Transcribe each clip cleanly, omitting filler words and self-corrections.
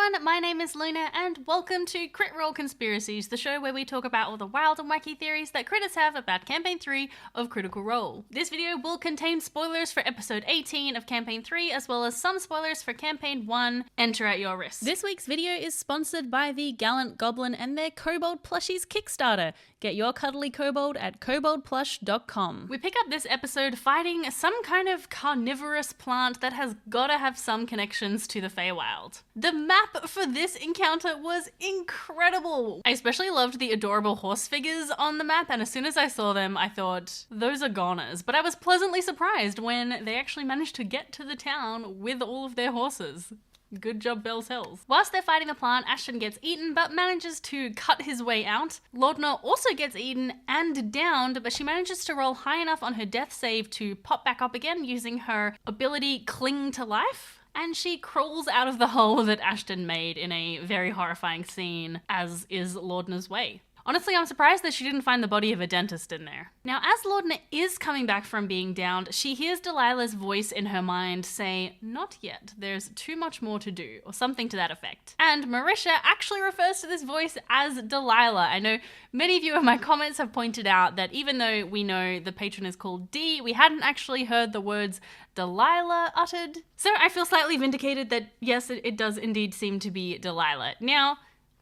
everyone, my name is Luna and welcome to Crit Role Conspiracies, the show where we talk about all the wild and wacky theories that critics have about Campaign 3 of Critical Role. This video will contain spoilers for episode 18 of Campaign 3 as well as some spoilers for Campaign 1, Enter at Your Risk. This week's video is sponsored by the Gallant Goblin and their Kobold Plushies Kickstarter. Get your cuddly kobold at koboldplush.com. We pick up this episode fighting some kind of carnivorous plant that has gotta have some connections to the Feywild. The map for this encounter was incredible. I especially loved the adorable horse figures on the map, and as soon as I saw them, I thought, those are goners. But I was pleasantly surprised when they actually managed to get to the town with all of their horses. Good job, Bell's Hills. Whilst they're fighting the plant, Ashton gets eaten but manages to cut his way out. Lorda also gets eaten and downed, but she manages to roll high enough on her death save to pop back up again using her ability Cling to Life. And she crawls out of the hole that Ashton made in a very horrifying scene, as is Lorda's way. Honestly, I'm surprised that she didn't find the body of a dentist in there. Now, as Lorda is coming back from being downed, she hears Delilah's voice in her mind say, "Not yet, there's too much more to do," or something to that effect. And Marisha actually refers to this voice as Delilah. I know many of you in my comments have pointed out that even though we know the patron is called D, we hadn't actually heard the words Delilah uttered. So I feel slightly vindicated that yes, it does indeed seem to be Delilah. Now,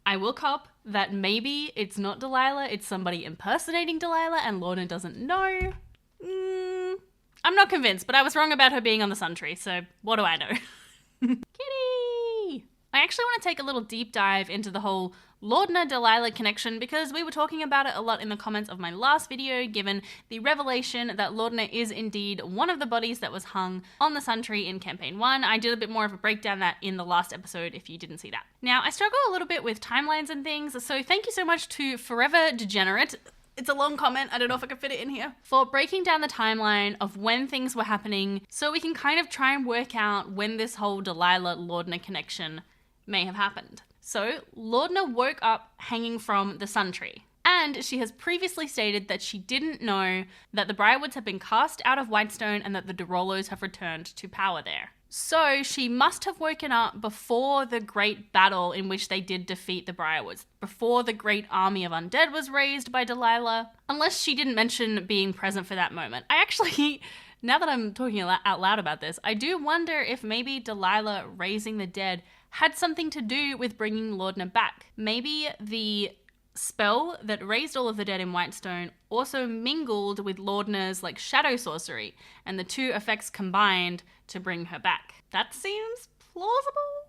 I will cop that maybe it's not Delilah, it's somebody impersonating Delilah and Lorda doesn't know. I'm not convinced, but I was wrong about her being on the Sun Tree, so what do I know? Kitty! I actually want to take a little deep dive into the whole Lorda-Delilah connection because we were talking about it a lot in the comments of my last video, given the revelation that Lorda is indeed one of the bodies that was hung on the Sun Tree in Campaign 1. I did a bit more of a breakdown that in the last episode if you didn't see that. Now, I struggle a little bit with timelines and things, so thank you so much to Forever Degenerate. It's a long comment, I don't know if I can fit it in here, for breaking down the timeline of when things were happening so we can kind of try and work out when this whole Delilah-Lorda connection may have happened. So, Lorda woke up hanging from the Sun Tree, and she has previously stated that she didn't know that the Briarwoods have been cast out of Whitestone and that the Derolos have returned to power there. So, she must have woken up before the great battle in which they did defeat the Briarwoods, before the great army of undead was raised by Delilah, unless she didn't mention being present for that moment. I actually, now that I'm talking out loud about this, I do wonder if maybe Delilah raising the dead had something to do with bringing Lorda back. Maybe the spell that raised all of the dead in Whitestone also mingled with Lorda's shadow sorcery, and the two effects combined to bring her back. That seems plausible.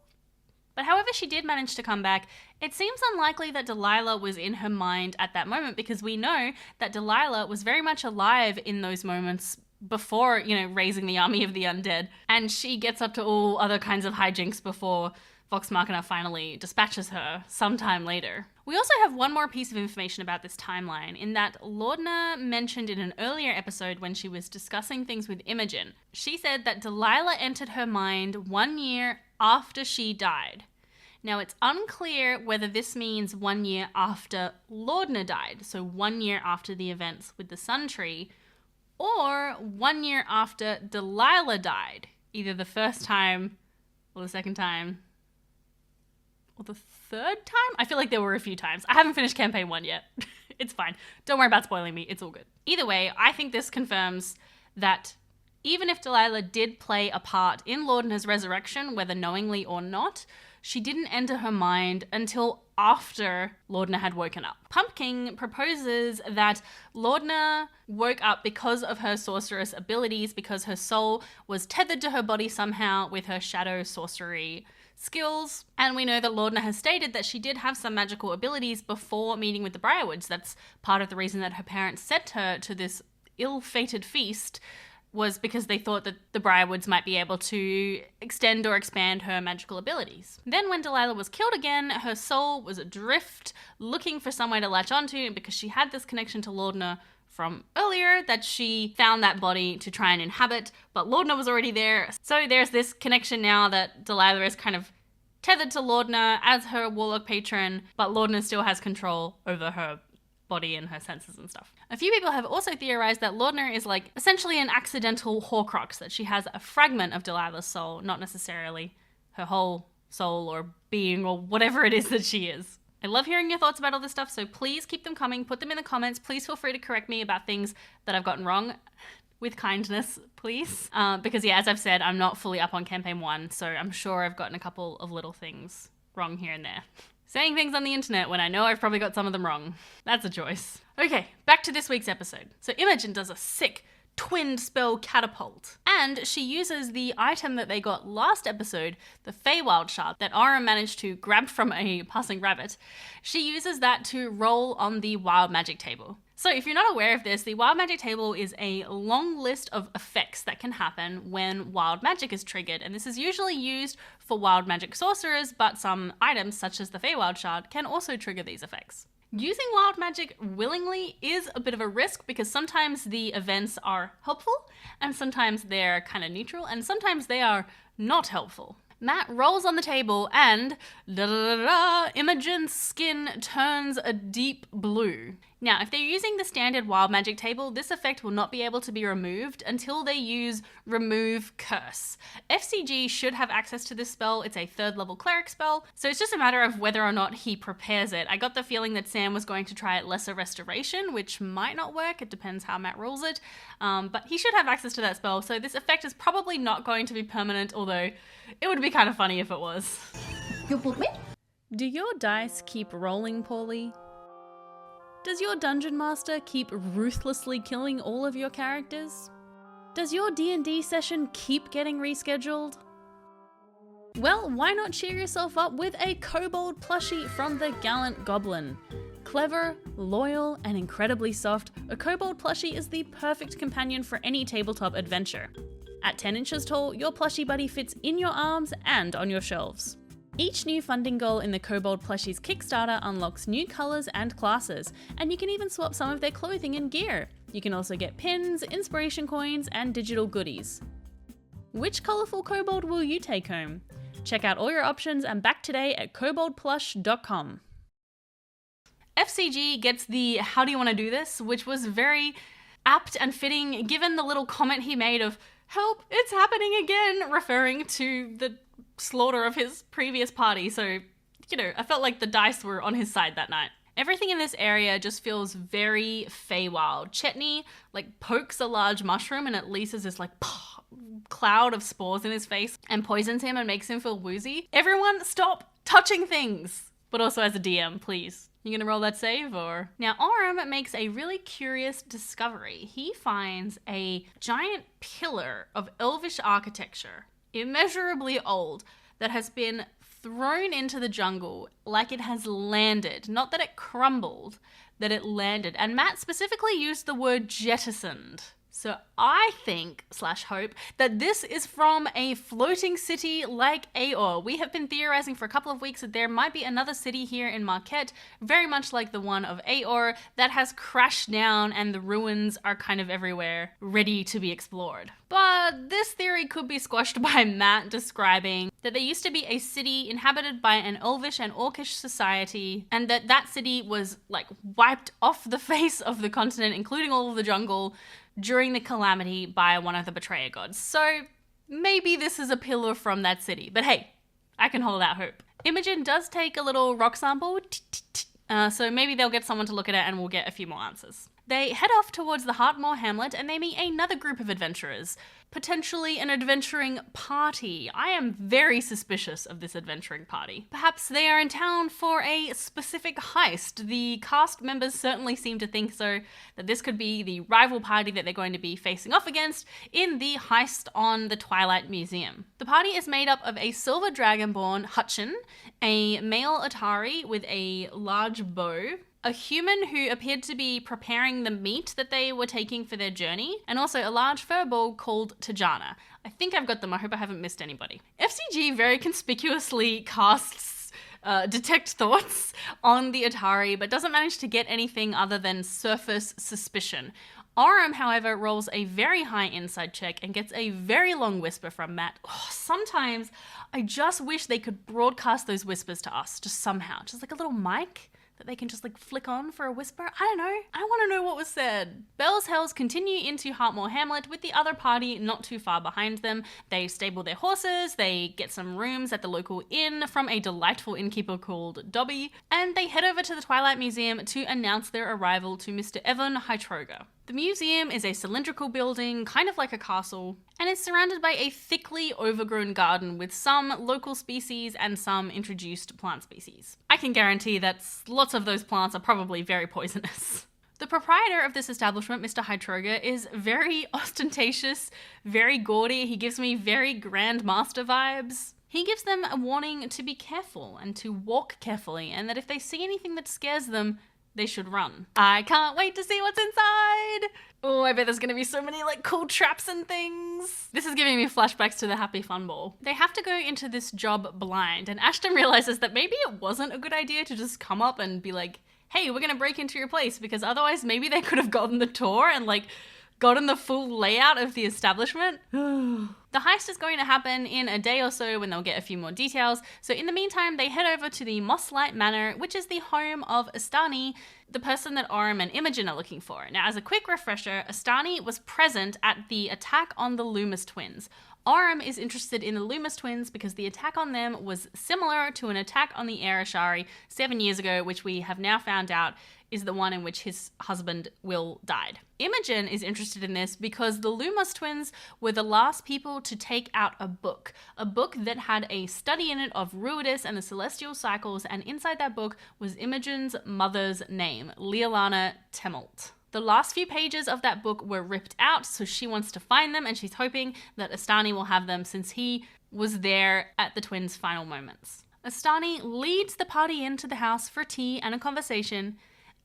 But however she did manage to come back, it seems unlikely that Delilah was in her mind at that moment, because we know that Delilah was very much alive in those moments before, raising the army of the undead, and she gets up to all other kinds of hijinks before Vox Machina finally dispatches her sometime later. We also have one more piece of information about this timeline, in that Lorda mentioned in an earlier episode when she was discussing things with Imogen. She said that Delilah entered her mind 1 year after she died. Now, it's unclear whether this means 1 year after Lorda died, so 1 year after the events with the Sun Tree, or 1 year after Delilah died, either the first time or the second time, or the third time? I feel like there were a few times. I haven't finished Campaign 1 yet. It's fine. Don't worry about spoiling me. It's all good. Either way, I think this confirms that even if Delilah did play a part in Lorda's resurrection, whether knowingly or not, she didn't enter her mind until after Lorda had woken up. Pumpkin proposes that Lorda woke up because of her sorceress abilities, because her soul was tethered to her body somehow with her shadow sorcery skills, and we know that Lorda has stated that she did have some magical abilities before meeting with the Briarwoods. That's part of the reason that her parents sent her to this ill-fated feast, was because they thought that the Briarwoods might be able to extend or expand her magical abilities. Then when Delilah was killed again, her soul was adrift, looking for somewhere to latch onto, because she had this connection to Lorda from earlier that she found that body to try and inhabit, but Lorda was already there. So there's this connection now that Delilah is kind of tethered to Lorda as her warlock patron, but Lorda still has control over her body and her senses and stuff. A few people have also theorized that Lorda is essentially an accidental Horcrux, that she has a fragment of Delilah's soul, not necessarily her whole soul or being or whatever it is that she is. I love hearing your thoughts about all this stuff, so please keep them coming. Put them in the comments. Please feel free to correct me about things that I've gotten wrong. With kindness, please. Because yeah, as I've said, I'm not fully up on campaign 1, so I'm sure I've gotten a couple of little things wrong here and there. Saying things on the internet when I know I've probably got some of them wrong. That's a choice. Okay, back to this week's episode. So Imogen does a sick twinned spell catapult. And she uses the item that they got last episode, the Feywild shard that Aurum managed to grab from a passing rabbit. She uses that to roll on the wild magic table. So if you're not aware of this, the wild magic table is a long list of effects that can happen when wild magic is triggered, and this is usually used for wild magic sorcerers, but some items such as the Feywild shard can also trigger these effects. Using wild magic willingly is a bit of a risk because sometimes the events are helpful and sometimes they're kind of neutral and sometimes they are not helpful. Matt rolls on the table and Imogen's skin turns a deep blue. Now, if they're using the standard wild magic table, this effect will not be able to be removed until they use Remove Curse. FCG should have access to this spell. It's a 3rd level cleric spell, so it's just a matter of whether or not he prepares it. I got the feeling that Sam was going to try it Lesser Restoration, which might not work. It depends how Matt rolls it, but he should have access to that spell, so this effect is probably not going to be permanent, although it would be kind of funny if it was. You put me? Do your dice keep rolling poorly? Does your dungeon master keep ruthlessly killing all of your characters? Does your D&D session keep getting rescheduled? Well, why not cheer yourself up with a kobold plushie from the Gallant Goblin? Clever, loyal, and incredibly soft, a kobold plushie is the perfect companion for any tabletop adventure. At 10 inches tall, your plushie buddy fits in your arms and on your shelves. Each new funding goal in the Kobold Plushies Kickstarter unlocks new colours and classes, and you can even swap some of their clothing and gear. You can also get pins, inspiration coins, and digital goodies. Which colourful kobold will you take home? Check out all your options and back today at koboldplush.com. FCG gets the "how do you want to do this?" which was very apt and fitting given the little comment he made of "help, it's happening again," referring to the slaughter of his previous party, so, you know, I felt like the dice were on his side that night. Everything in this area just feels very Feywild. Chetney, like, pokes a large mushroom and it releases this, like, cloud of spores in his face and poisons him and makes him feel woozy. Everyone stop touching things! But also as a DM, please. You gonna roll that save, or? Now, Aurum makes a really curious discovery. He finds a giant pillar of elvish architecture, immeasurably old, that has been thrown into the jungle like it has landed. Not that it crumbled, that it landed. And Matt specifically used the word jettisoned. So I think, / hope, that this is from a floating city like Aurum. We have been theorizing for a couple of weeks that there might be another city here in Marquette, very much like the one of Aurum, that has crashed down and the ruins are kind of everywhere, ready to be explored. But this theory could be squashed by Matt describing that there used to be a city inhabited by an elvish and orcish society, and that city was, like, wiped off the face of the continent, including all of the jungle, during the calamity by one of the betrayer gods. So maybe this is a pillar from that city. But hey, I can hold out hope. Imogen does take a little rock sample, so maybe they'll get someone to look at it and we'll get a few more answers. They head off towards the Heartmoor Hamlet and they meet another group of adventurers, potentially an adventuring party. I am very suspicious of this adventuring party. Perhaps they are in town for a specific heist. The cast members certainly seem to think so, that this could be the rival party that they're going to be facing off against in the heist on the Twilight Museum. The party is made up of a silver dragonborn, Hutchin, a male Atari with a large bow, a human who appeared to be preparing the meat that they were taking for their journey, and also a large furball called Tajana. I think I've got them. I hope I haven't missed anybody. FCG very conspicuously casts Detect Thoughts on the Atari, but doesn't manage to get anything other than surface suspicion. Aurum, however, rolls a very high inside check and gets a very long whisper from Matt. Oh, sometimes I just wish they could broadcast those whispers to us, just somehow. Just like a little mic that they can just like flick on for a whisper? I don't know. I want to know what was said. Bell's Hells continue into Hartmoor Hamlet with the other party not too far behind them. They stable their horses, they get some rooms at the local inn from a delightful innkeeper called Dobby, and they head over to the Twilight Museum to announce their arrival to Mr. Evan Hytroga. The museum is a cylindrical building, kind of like a castle, and is surrounded by a thickly overgrown garden with some local species and some introduced plant species. I can guarantee that lots of those plants are probably very poisonous. The proprietor of this establishment, Mr. Hytroga, is very ostentatious, very gaudy. He gives me very Grand Master vibes. He gives them a warning to be careful and to walk carefully, and that if they see anything that scares them, they should run. I can't wait to see what's inside! Oh, I bet there's gonna be so many like cool traps and things. This is giving me flashbacks to the Happy Fun Ball. They have to go into this job blind, and Ashton realizes that maybe it wasn't a good idea to just come up and be like, hey, we're gonna break into your place, because otherwise maybe they could have gotten the tour and like gotten the full layout of the establishment. The heist is going to happen in a day or so when they'll get a few more details. So in the meantime, they head over to the Mosslight Manor, which is the home of Astani, the person that Aurum and Imogen are looking for. Now, as a quick refresher, Astani was present at the attack on the Loomis twins. Aurum is interested in the Loomis twins because the attack on them was similar to an attack on the Arashari 7 years ago, which we have now found out is the one in which his husband Will died. Imogen is interested in this because the Loomis twins were the last people to take out a book that had a study in it of Ruidus and the celestial cycles, and inside that book was Imogen's mother's name, Leolana Temult. The last few pages of that book were ripped out, so she wants to find them, and she's hoping that Astani will have them since he was there at the twins' final moments. Astani leads the party into the house for tea and a conversation,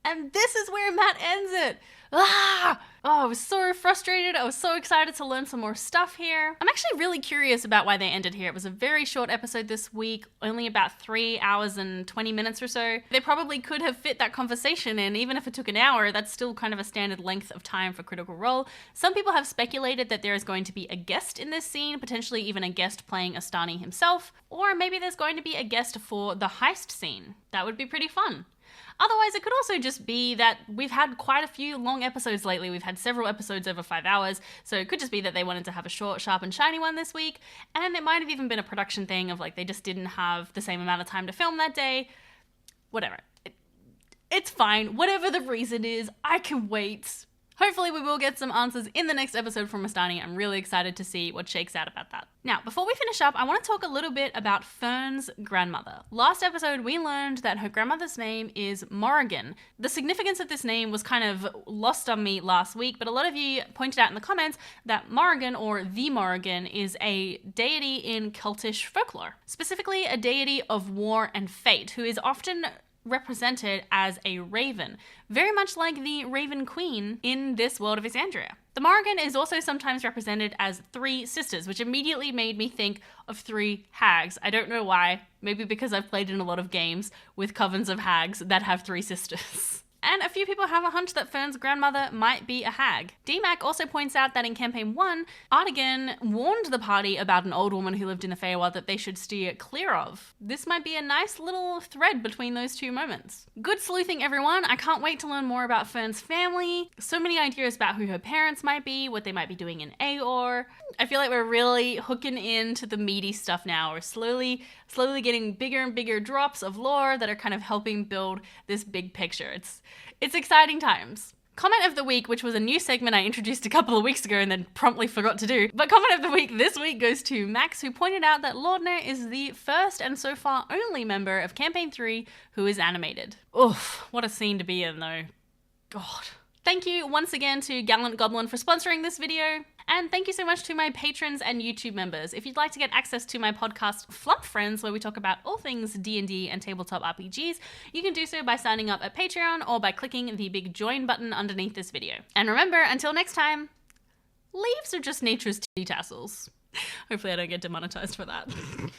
and this is where Matt ends it. Ah! Oh, I was so frustrated. I was so excited to learn some more stuff here. I'm actually really curious about why they ended here. It was a very short episode this week, only about 3 hours and 20 minutes or so. They probably could have fit that conversation in. Even if it took an hour, that's still kind of a standard length of time for Critical Role. Some people have speculated that there is going to be a guest in this scene, potentially even a guest playing Astani himself, or maybe there's going to be a guest for the heist scene. That would be pretty fun. Otherwise, it could also just be that we've had quite a few long episodes lately. We've had several episodes over 5 hours, so it could just be that they wanted to have a short, sharp, and shiny one this week, and it might have even been a production thing of like they just didn't have the same amount of time to film that day. Whatever. It's fine. Whatever the reason is, I can wait. Hopefully we will get some answers in the next episode from Astani. I'm really excited to see what shakes out about that. Now, before we finish up, I want to talk a little bit about Fern's grandmother. Last episode, we learned that her grandmother's name is Morrigan. The significance of this name was kind of lost on me last week, but a lot of you pointed out in the comments that Morrigan, or the Morrigan, is a deity in Celtish folklore. Specifically, a deity of war and fate, who is often represented as a raven, very much like the Raven Queen in this world of Isandria. The Morrigan is also sometimes represented as 3 sisters, which immediately made me think of 3 hags. I don't know why, maybe because I've played in a lot of games with covens of hags that have 3 sisters. And a few people have a hunch that Fern's grandmother might be a hag. DMAC also points out that in Campaign 1, Artigan warned the party about an old woman who lived in the Feywild that they should steer clear of. This might be a nice little thread between those 2 moments. Good sleuthing, everyone. I can't wait to learn more about Fern's family. So many ideas about who her parents might be, what they might be doing in Aor. I feel like we're really hooking into the meaty stuff now. We're slowly getting bigger and bigger drops of lore that are kind of helping build this big picture. It's exciting times. Comment of the week, which was a new segment I introduced a couple of weeks ago and then promptly forgot to do. But comment of the week this week goes to Max, who pointed out that Lorda is the first and so far only member of Campaign 3 who is animated. Oof, what a scene to be in though. God. Thank you once again to Gallant Goblin for sponsoring this video. And thank you so much to my patrons and YouTube members. If you'd like to get access to my podcast, Flump Friends, where we talk about all things D&D and tabletop RPGs, you can do so by signing up at Patreon or by clicking the big join button underneath this video. And remember, until next time, leaves are just nature's tea tassels. Hopefully I don't get demonetized for that.